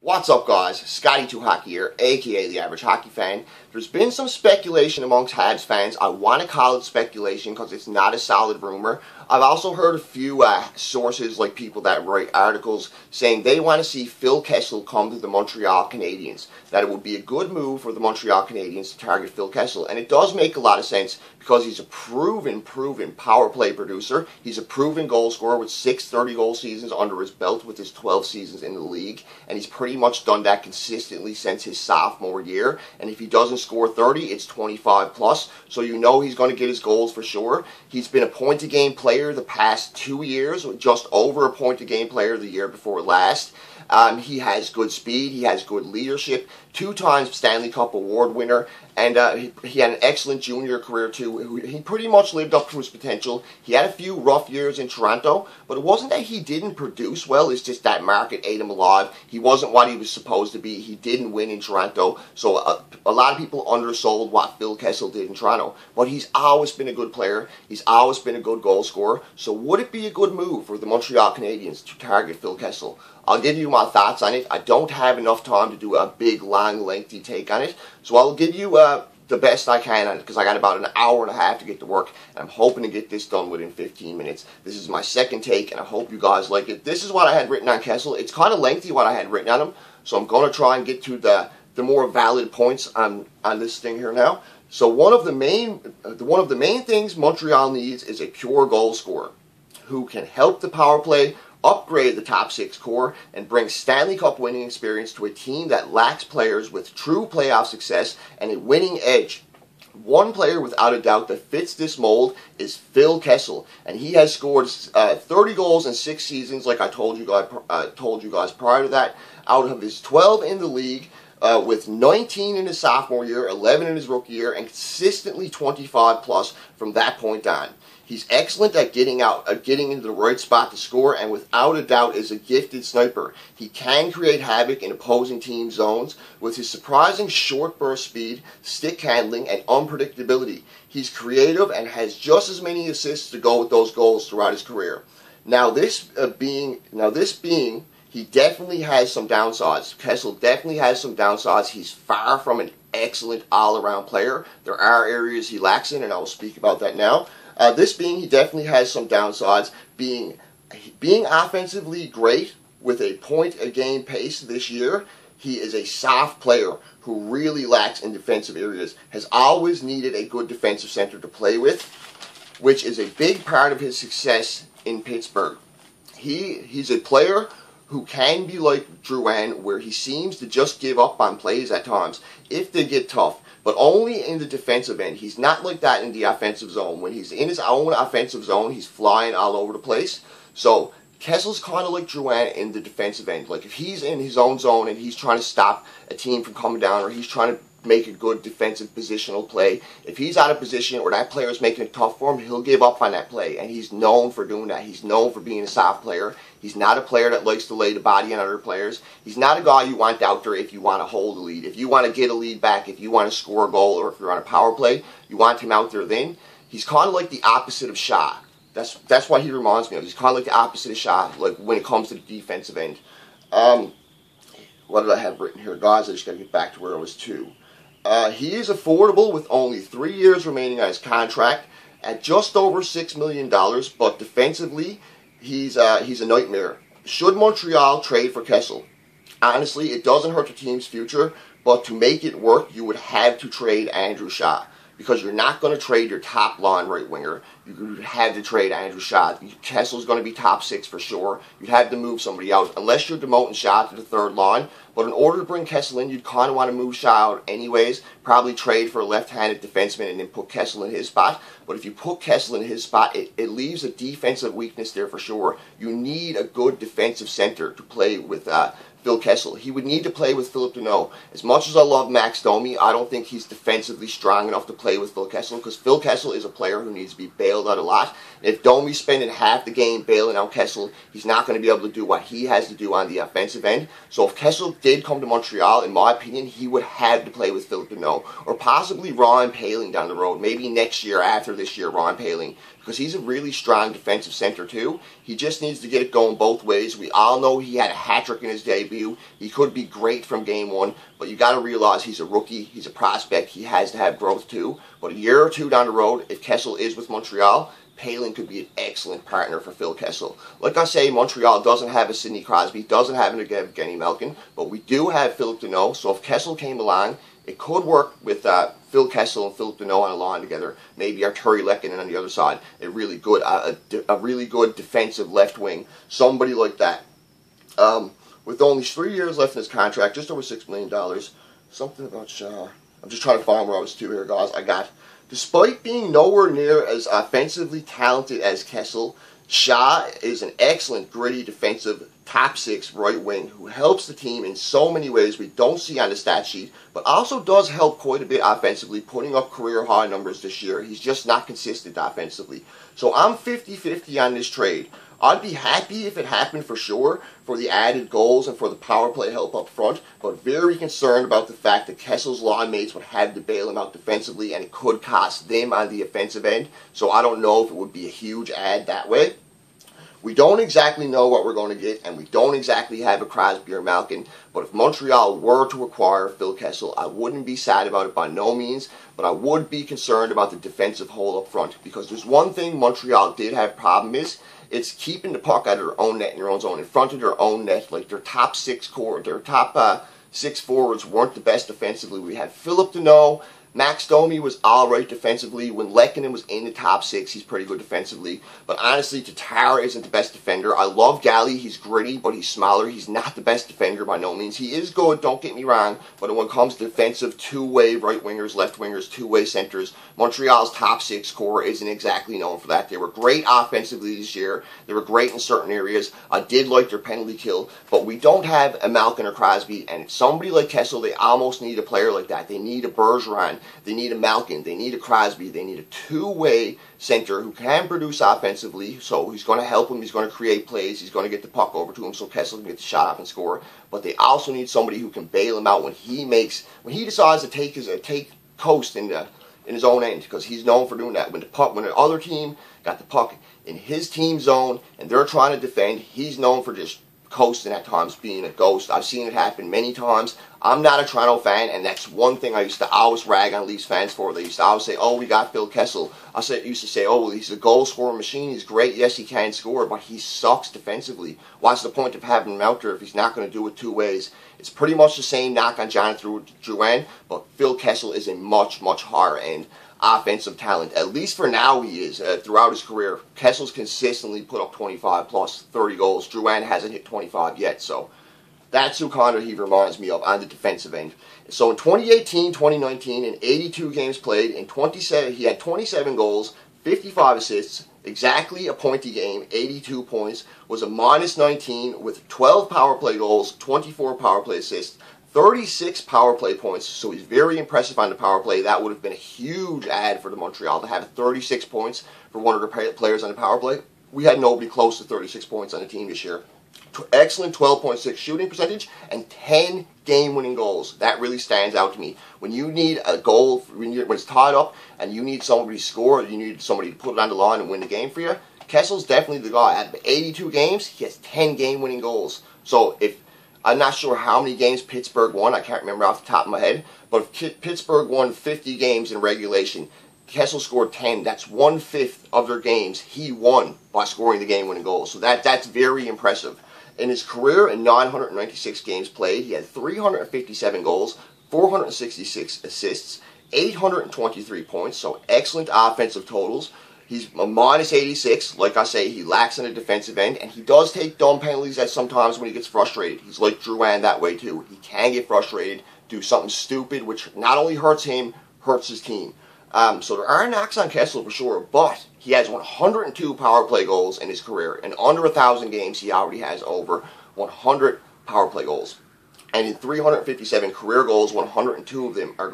What's up, guys? Scotty2Hockey here, aka the Average Hockey Fan. There's been some speculation amongst Habs fans. I want to call it speculation because it's not a solid rumor. I've also heard a few sources, like people that write articles, saying they want to see Phil Kessel come to the Montreal Canadiens. That it would be a good move for the Montreal Canadiens to target Phil Kessel. And it does make a lot of sense because he's a proven power play producer. He's a proven goal scorer with 6 30-goal seasons under his belt with his 12 seasons in the league. And he's pretty much done that consistently since his sophomore year. And if he doesn't score 30, it's 25 plus. So you know he's going to get his goals for sure. He's been a point-a-game player the past 2 years, just over a point-a-game player the year before last. He has good speed, he has good leadership, 2-time Stanley Cup Award winner, and he had an excellent junior career too. He pretty much lived up to his potential. He had a few rough years in Toronto, but it wasn't that he didn't produce well, it's just that market ate him alive. He wasn't what he was supposed to be. He didn't win in Toronto, so a lot of people undersold what Phil Kessel did in Toronto. But he's always been a good player, he's always been a good goal scorer, so would it be a good move for the Montreal Canadiens to target Phil Kessel? I'll give you my thoughts on it. I don't have enough time to do a big, long, lengthy take on it, so I'll give you the best I can on it because I got about an hour and a half to get to work, and I'm hoping to get this done within 15 minutes. This is my second take, and I hope you guys like it. This is what I had written on Kessel. It's kind of lengthy what I had written on him, so I'm going to try and get to the more valid points on this thing here now. So one of the main things Montreal needs is a pure goal scorer who can help the power play, upgrade the top 6 core, and bring Stanley Cup winning experience to a team that lacks players with true playoff success and a winning edge. One player without a doubt that fits this mold is Phil Kessel, and he has scored 30 goals in 6 seasons, like I told you guys prior to that, out of his 12 in the league. With 19 in his sophomore year, 11 in his rookie year, and consistently 25 plus from that point on. He's excellent at getting into the right spot to score, and without a doubt is a gifted sniper. He can create havoc in opposing team zones with his surprising short burst speed, stick handling, and unpredictability. He's creative and has just as many assists to go with those goals throughout his career. He definitely has some downsides. Kessel definitely has some downsides. He's far from an excellent all-around player. There are areas he lacks in, and I will speak about that now. He definitely has some downsides. Being offensively great with a point-a-game pace this year, he is a soft player who really lacks in defensive areas. Has always needed a good defensive center to play with, which is a big part of his success in Pittsburgh. He's a player who can be like Drouin, where he seems to just give up on plays at times if they get tough, but only in the defensive end. He's not like that in the offensive zone. When he's in his own offensive zone, he's flying all over the place. So Kessel's kind of like Drouin in the defensive end. Like if he's in his own zone and he's trying to stop a team from coming down, or he's trying to make a good defensive positional play, if he's out of position or that player is making it tough for him, he'll give up on that play, and he's known for doing that. He's known for being a soft player. He's not a player that likes to lay the body on other players. He's not a guy you want out there if you want to hold a lead. If you want to get a lead back, if you want to score a goal, or if you're on a power play, you want him out there then. He's kind of like the opposite of Shaw. That's what he reminds me of. He's kind of like the opposite of Shaw, like when it comes to the defensive end. What did I have written here? Guys, I just got to get back to where I was too. He is affordable with only 3 years remaining on his contract at just over $6 million, but defensively, he's a nightmare. Should Montreal trade for Kessel? Honestly, it doesn't hurt the team's future, but to make it work, you would have to trade Andrew Shaw, because you're not going to trade your top line right winger. You have to trade Andrew Shaw. Kessel's going to be top 6 for sure. You'd have to move somebody out, unless you're demoting Shaw to the 3rd line. But in order to bring Kessel in, you'd kind of want to move Shaw out anyways. Probably trade for a left-handed defenseman and then put Kessel in his spot. But if you put Kessel in his spot, it leaves a defensive weakness there for sure. You need a good defensive center to play with Phil Kessel. He would need to play with Phillip Danault. As much as I love Max Domi, I don't think he's defensively strong enough to play with Phil Kessel, because Phil Kessel is a player who needs to be bailed out a lot. If Domi's spending half the game bailing out Kessel, he's not going to be able to do what he has to do on the offensive end. So if Kessel did come to Montreal, in my opinion, he would have to play with Phillip Danault, or possibly Ron Poehling down the road. Maybe next year, after this year, Ron Poehling, because he's a really strong defensive center too. He just needs to get it going both ways. We all know he had a hat-trick in his debut. He could be great from game one, but you got to realize he's a rookie. He's a prospect. He has to have growth too. But a year or two down the road, if Kessel is with Montreal, Palin could be an excellent partner for Phil Kessel. Like I say, Montreal doesn't have a Sidney Crosby, doesn't have an Evgeny Malkin, but we do have Philip Deneau. So if Kessel came along, it could work with Phil Kessel and Philip Deneau on a line together. Maybe Arturi Lehkonen on the other side. A really good defensive left wing. Somebody like that. With only 3 years left in his contract, just over $6 million. Something about Shaw. I'm just trying to find where I was to here, guys. Despite being nowhere near as offensively talented as Kessel, Shaw is an excellent, gritty, defensive, top six right wing who helps the team in so many ways we don't see on the stat sheet, but also does help quite a bit offensively, putting up career high numbers this year. He's just not consistent offensively. So I'm 50-50 on this trade. I'd be happy if it happened for sure, for the added goals and for the power play help up front, but very concerned about the fact that Kessel's line mates would have to bail him out defensively, and it could cost them on the offensive end. So I don't know if it would be a huge add that way. We don't exactly know what we're going to get, and we don't exactly have a Crosby or Malkin, but if Montreal were to acquire Phil Kessel, I wouldn't be sad about it by no means, but I would be concerned about the defensive hole up front, because there's one thing Montreal did have problem is, it's keeping the puck out of their own net in their own zone, in front of their own net. Like their top six forwards weren't the best defensively. We had Philip Deneau. Max Domi was alright defensively. When Lehkonen was in the top six, he's pretty good defensively. But honestly, Tatar isn't the best defender. I love Galley. He's gritty, but he's smaller. He's not the best defender by no means. He is good, don't get me wrong. But when it comes to defensive, two-way right wingers, left wingers, two-way centers, Montreal's top six core isn't exactly known for that. They were great offensively this year. They were great in certain areas. I did like their penalty kill. But we don't have a Malkin or Crosby. And somebody like Kessel, they almost need a player like that. They need a Bergeron. They need a Malkin, they need a Crosby, they need a two-way center who can produce offensively, so he's going to help him, he's going to create plays, he's going to get the puck over to him so Kessel can get the shot off and score, but they also need somebody who can bail him out when he decides to take coast in his own end, because he's known for doing that. When the other team got the puck in his team zone and they're trying to defend, he's known for just coasting at times, being a ghost. I've seen it happen many times. I'm not a Toronto fan, and that's one thing I used to always rag on Leafs fans for. They used to always say, oh, we got Phil Kessel. Used to say, oh, well, he's a goal-scoring machine. He's great. Yes, he can score, but he sucks defensively. What's the point of having him out there if he's not going to do it two ways? It's pretty much the same knock on Jonathan Drouin, but Phil Kessel is a much, much higher end offensive talent. At least for now he is. Throughout his career, Kessel's consistently put up 25 plus 30 goals. Drouin hasn't hit 25 yet, so that's who kind of he reminds me of on the defensive end. So in 2018-2019, in 82 games played, he had 27 goals, 55 assists, exactly a point a game, 82 points, was a -19 with 12 power play goals, 24 power play assists, 36 power play points, so he's very impressive on the power play. That would have been a huge add for the Montreal to have 36 points for one of their players on the power play. We had nobody close to 36 points on the team this year. Excellent 12.6 shooting percentage and 10 game-winning goals. That really stands out to me. When you need a goal, when it's tied up and you need somebody to score, you need somebody to put it on the line and win the game for you, Kessel's definitely the guy. Out of 82 games, he has 10 game-winning goals. So I'm not sure how many games Pittsburgh won. I can't remember off the top of my head. But if Pittsburgh won 50 games in regulation, Kessel scored 10. That's 1/5 of their games he won by scoring the game-winning goals. So that's very impressive. In his career, in 996 games played, he had 357 goals, 466 assists, 823 points. So excellent offensive totals. He's a -86. Like I say, he lacks on the defensive end, and he does take dumb penalties at sometimes when he gets frustrated. He's like Drouin that way too. He can get frustrated, do something stupid, which not only hurts him, hurts his team. So there are knocks on Kessel for sure, but he has 102 power play goals in his career. In under 1,000 games, he already has over 100 power play goals. And in 357 career goals, 102 of them are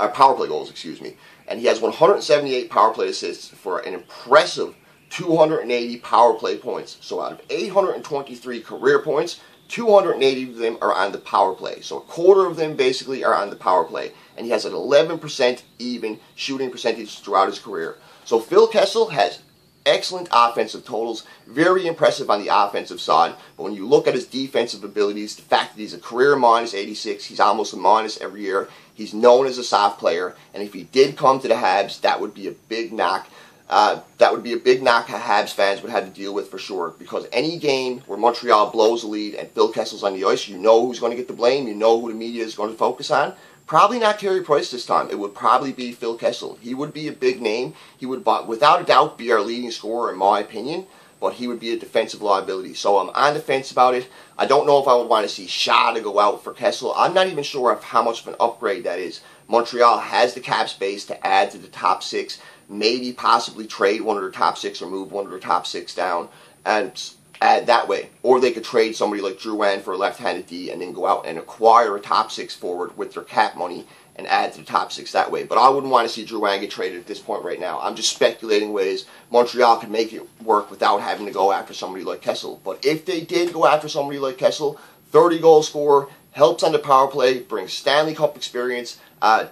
power play goals, excuse me. And he has 178 power play assists for an impressive 280 power play points. So out of 823 career points, 280 of them are on the power play. So a quarter of them basically are on the power play. And he has an 11% even shooting percentage throughout his career. So Phil Kessel has excellent offensive totals, very impressive on the offensive side, but when you look at his defensive abilities, the fact that he's a career minus 86, he's almost a minus every year, he's known as a soft player, and if he did come to the Habs, that would be a big knock. That would be a big knock Habs fans would have to deal with for sure, because any game where Montreal blows a lead and Phil Kessel's on the ice, you know who's going to get the blame, you know who the media is going to focus on. Probably not Carey Price this time. It would probably be Phil Kessel. He would be a big name. He would, without a doubt, be our leading scorer in my opinion, but he would be a defensive liability. So I'm on the fence about it. I don't know if I would want to see Shaw to go out for Kessel. I'm not even sure of how much of an upgrade that is. Montreal has the cap space to add to the top six, maybe possibly trade one of their top six or move one of their top six down and add that way. Or they could trade somebody like Drouin for a left-handed D and then go out and acquire a top six forward with their cap money and add to the top six that way. But I wouldn't want to see Drouin get traded at this point right now. I'm just speculating ways Montreal could make it work without having to go after somebody like Kessel. But if they did go after somebody like Kessel, 30-goal scorer, helps on the power play, brings Stanley Cup experience,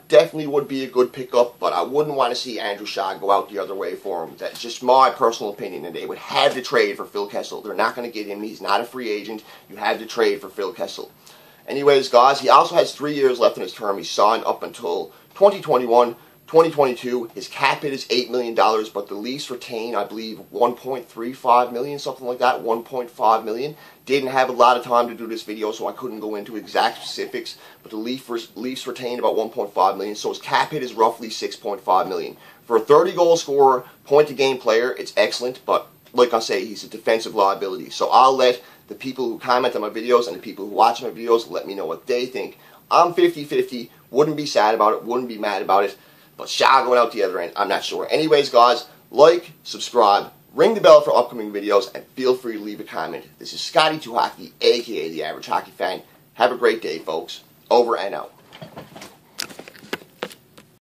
definitely would be a good pickup, but I wouldn't want to see Andrew Shaw go out the other way for him. That's just my personal opinion, and they would have to trade for Phil Kessel. They're not going to get him. He's not a free agent. You have to trade for Phil Kessel. Anyways, guys, he also has 3 years left in his term. He's signed up until 2021. 2022, his cap hit is $8 million, but the Leafs retain, I believe, $1.35 million, something like that, $1.5 million. Didn't have a lot of time to do this video, so I couldn't go into exact specifics, but the Leafs retained about $1.5 million, so his cap hit is roughly $6.5 million. For a 30-goal scorer, point-to-game player, it's excellent, but like I say, he's a defensive liability. So I'll let the people who comment on my videos and the people who watch my videos let me know what they think. I'm 50-50, wouldn't be sad about it, wouldn't be mad about it. But Shaw going out the other end, I'm not sure. Anyways, guys, like, subscribe, ring the bell for upcoming videos, and feel free to leave a comment. This is Scotty2Hockey, a.k.a. The Average Hockey Fan. Have a great day, folks. Over and out.